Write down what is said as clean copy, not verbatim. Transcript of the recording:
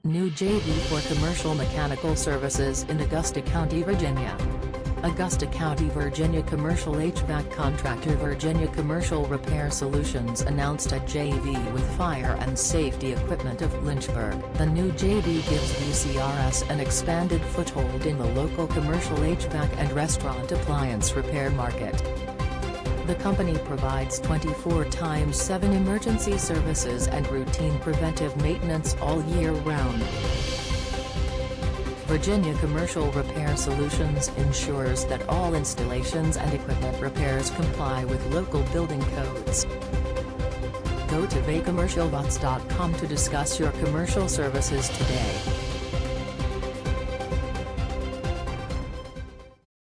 New JV for Commercial Mechanical Services in Augusta County, Virginia. Augusta County, Virginia Commercial HVAC Contractor Virginia Commercial Repair Solutions announced a JV with Fire and Safety Equipment of Lynchburg. The new JV gives VCRS an expanded foothold in the local commercial HVAC and restaurant appliance repair market. The company provides 24/7 emergency services and routine preventive maintenance all year round. Virginia Commercial Repair Solutions ensures that all installations and equipment repairs comply with local building codes. Go to vacommercialbots.com to discuss your commercial services today.